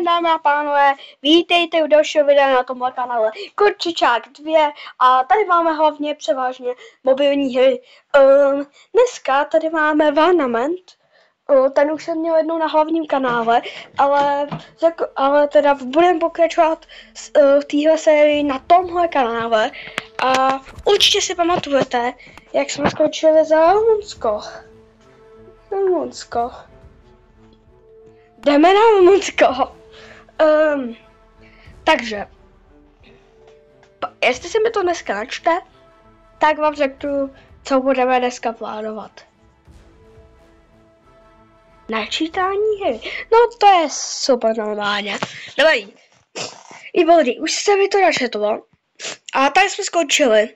Dámy a pánové, vítejte u dalšího videa na tomhle kanále Korčičák 2 a tady máme hlavně převážně mobilní hry. Dneska tady máme Vanament, ten už jsem měl jednou na hlavním kanále, ale teda budeme pokračovat v téhle sérii na tomhle kanále a určitě si pamatujete, jak jsme skočili za Rumunsko. Jdeme na Rumunsko. Takže, jestli se mi to dneska načte, tak vám řeknu, co budeme dneska plánovat. Načítání hry. No to je super normálně. Dobrý. I vody, už se mi to načetlo. A tady jsme skončili.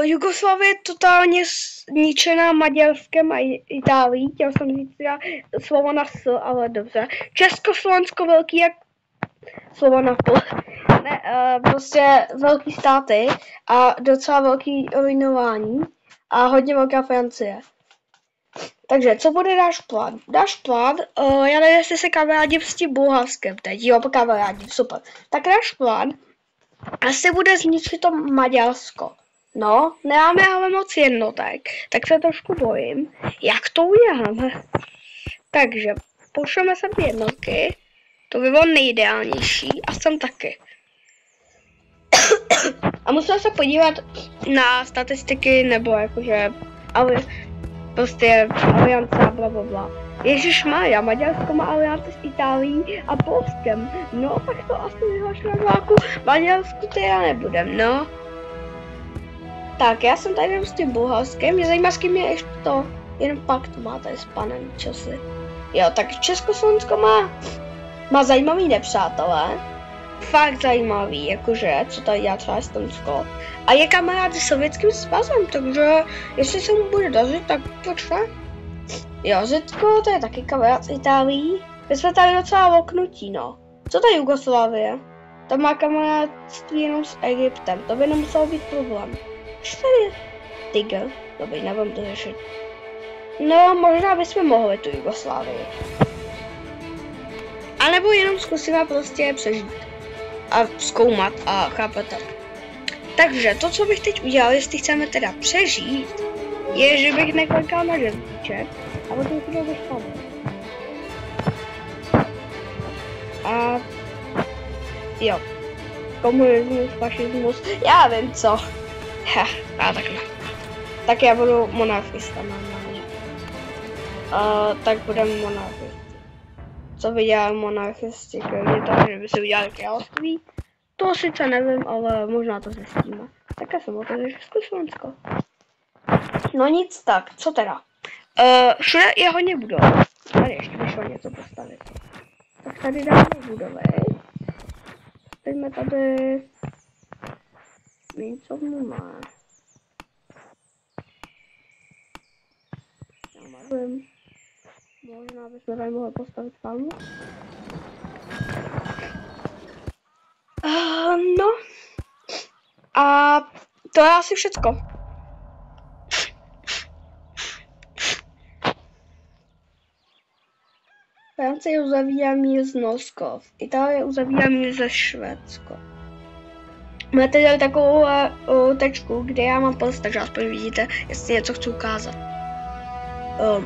Jugoslávie je totálně zničená Maďarskem a Itálií. Chtěl jsem říct teda slovo na S, ale dobře. Československo velký jak slovo na půl. Ne, prostě velký státy a docela velký ruinování a hodně velká Francie. Takže, co bude náš plán? Náš plán, já nevím, jestli se kamarádím s tím Bulharskem teď, jo, kamarádím, super. Tak náš plán asi bude zničit to Maďarsko. No, nemáme ale moc jednotek, tak se trošku bojím, jak to uděláme. Takže, pošleme sem ty jednotky, to by bylo nejideálnější a jsem taky. A musím se podívat na statistiky, nebo jakože, ale prostě aliance a blablabla. Ježišmarja, Maďarsko má aliance s Itálií a Polskem. No, tak to asi vyhlašuji na válku. Maďarsku teda nebudem, no. Tak, já jsem tady s tím Bulharskem, mě zajímá, s kým je ještě to, jen pak to má tady s panem časy. Jo, tak Československo má zajímavý nepřátelé. Fakt zajímavý, jakože, co tady dělá třeba Estonsko. A je kamarád s Sovětským svazem, takže jestli se mu bude dařit, tak počne. Jo, Řecko, to je taky kamarád s Itálií. My jsme tady docela oknutí, no. Co ta Jugoslávie? Tam má kamarádství jenom s Egyptem, to by nemuselo být problém. Co tady Tiger? Dobrý, nebudem to řešit. No, možná bychom mohli tu Jugoslávii. A nebo jenom zkusíme prostě přežít. A zkoumat a chápete. Takže to, co bych teď udělal, jestli chceme teda přežít, je, že bych neklikal na žebříček a potom si to vyšpal. A jo. Komunismus, fašismus, já vím co. A takhle. Tak já budu monarchista normálně. Tak budeme monarchisti. Co by dělali monarchisti, kromě toho, že by si udělali království? To sice nevím, ale možná to zjistíme. Tak já jsem otevřel Československo. No nic tak, co teda? Všude je hodně budov. Tady ještě vyšlo něco postavit. Tak tady dáme budovy. Pojďme tady... Mincovnu má. Já nevím. Možná bychom tady mohli postavit palmu. No. A to je asi všecko. Francie uzavírá mír z Norsko. Itálie uzavírá mír ze Švédsko. Máte tady takovou tečku, kde já mám post, takže aspoň vidíte, jestli něco chci ukázat.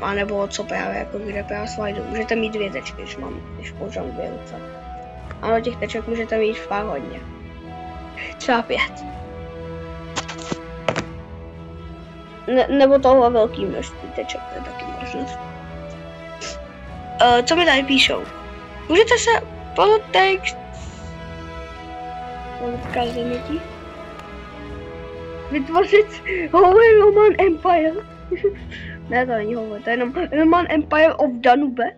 A nebo co právě, jako kde právě slajdu. Můžete mít dvě tečky, když používám dvě ruce. Ano, těch teček můžete mít fakt hodně. Třeba 5. Nebo tohle velký množství teček, to je taky možnost. Co mi tady píšou? Můžete se podtext vytvořit Holy Roman Empire. Ne, to není Holy, to je jenom Roman Empire of Danube.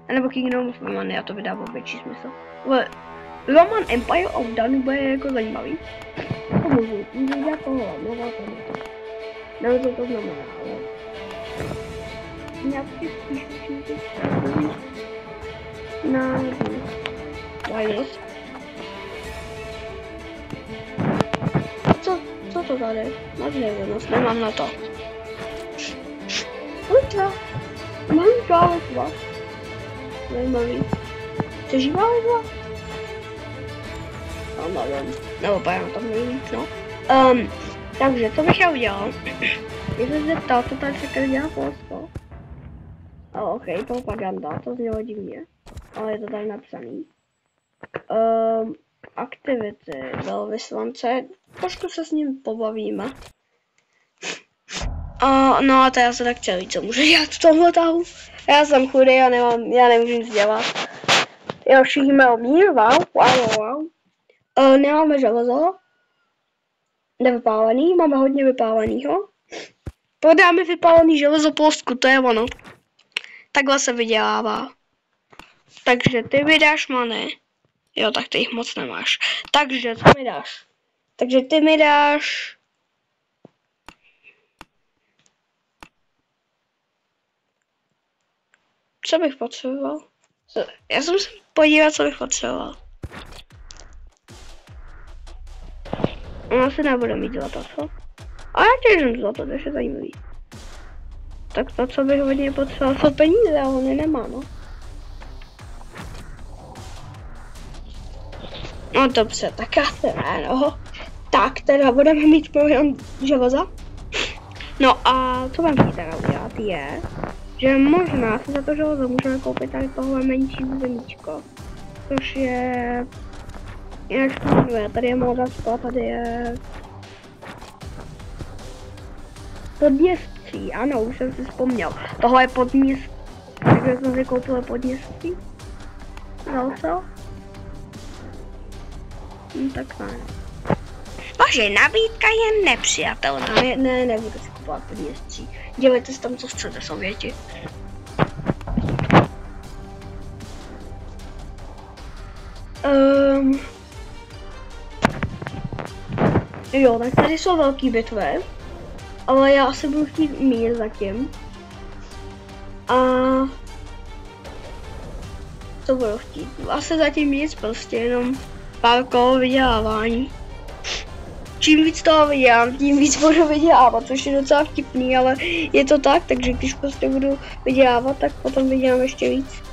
A nebo Kingdom of Roman, já to vydávám větší smysl. Ale Roman Empire of Danube je jako zajímavý. To můžu dělat tohle, nevím, co to znamená, ale... Nějaký spíš na... Vajnost. Co to tady? Nadřevenost, nemám na to. Ultra. Mám žáletva. Zajímavý. přežívali dva? No, nevím. Nebo pájem tam nejvíc, no. Takže, co bych já udělal? Jestli se zeptal, co tady se dělá Polsko. OK, propaganda, to znělo divně. Ale je to tady napsaný. Aktivity velvyslance. Trošku se s ním pobavíme. No a to já se tak chtěl víc, co můžu dělat v tomhle tahu. Já jsem chudý, já nemůžu nic dělat. Jo, všichni mají mír, wow. Nemáme železo. Nevypálený, máme hodně vypálenýho. Prodáme vypálený železo Polsku, to je ono. Takhle se vydělává. Takže ty mi dáš many. Jo, tak ty jich moc nemáš. Takže, co mi dáš? Takže ty mi dáš... Co bych potřeboval? Já jsem se podíval, co bych potřeboval. On asi nebude mít zlato, co? A já těž jsem zlato, to je zajímavý. Tak to, co bych hodně potřeboval, jsou peníze, ale on je nemá, no. No dobře, tak já ne, no. Tak teda budeme mít program železa. No a co mám chtít teda udělat je, že možná si za to železo můžeme koupit tady tohle menší zemíčko. Což je... Jak to jmenuje, tady je Moldavsko, tady je... Podněstří, ano, už jsem si vzpomněl. Tohle je Podněstří, takže jsme si koupili Podněstří. No co? Tak ne. Vaše nabídka je nepřijatelná. Ne, nebudu si kupovat Podněstří. Dělejte si tam, co chcete, Sověti. Jo, tak tady jsou velký bitvy. Ale já asi budu chtít mír zatím. A... Co budu chtít? Asi zatím nic, prostě jenom pár kol vydělávání. Čím víc toho vydělám, tím víc budu vydělávat, což je docela vtipný, ale je to tak, takže když prostě budu vydělávat, tak potom vydělám ještě víc.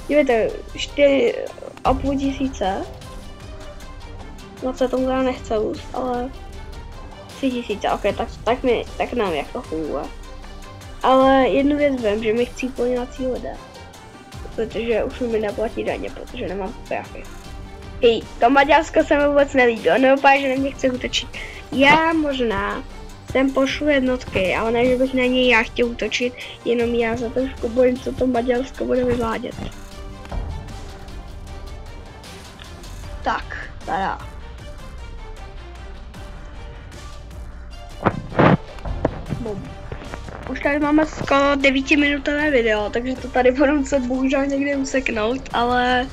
Dívejte, 4,5 tisíce. No co tomu teda nechce růst, ale 3 tisíce, ok, tak nám jak to funguje. Ale jednu věc vím, že mi chcí plňovací lidé. Protože už mi neplatí daně, protože nemám prachy. Hej, to Maďarsko se mi vůbec nelíbí, neopáj, že na mě chce útočit. Já možná sem pošlu jednotky, ale ne, že bych na něj já chtěl útočit, jenom já se trošku bojím, co to Maďarsko bude vyvádět. Tak, tada. Bum. Už tady máme skoro 9minutové video, takže to tady budu muset bohužel někde useknout, ale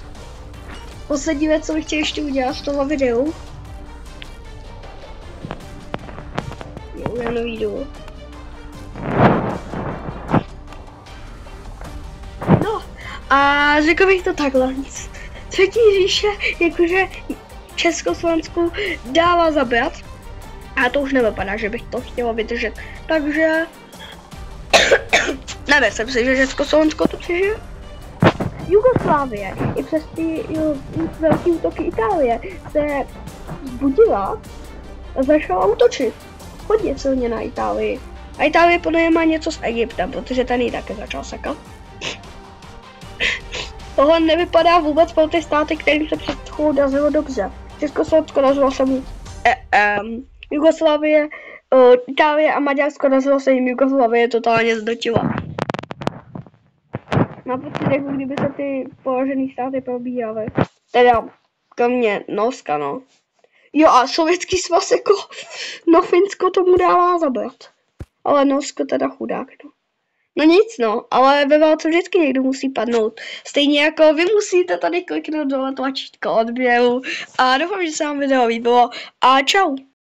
poslední věc, co bych chtěl ještě udělat v tomhle videu. Já nevídu. No a řekl bych to takhle. Třetí říše, jakože Československu dává zabrat. A to už nevypadá, že bych to chtěla vydržet. Takže... Nemyslím si, že Československo to přežije. Jugoslávie, i přes ty velký útoky Itálie, se zbudila a začala útočit. Hodně silně na Itálii. A Itálie podle mě má něco s Egyptem, protože ten ji také začal sekat. Tohle nevypadá vůbec pro ty státy, kterým se před chvílí dařilo dobře. Československo dařilo se mu Jugoslávie, Itálie a Maďarsko dařilo se jim Jugoslávie totálně zdrtila. Na pocit, jako kdyby se ty položené státy probíhaly. Teda, kromě Norska, no. Jo a Sovětský svaz jako, no Finsko tomu dává zabrat. Ale Norsko teda chudák, no. No nic, no, ale ve válce vždycky někdo musí padnout. Stejně jako vy musíte tady kliknout dole tlačítko odběru. A doufám, že se vám video líbilo. A čau.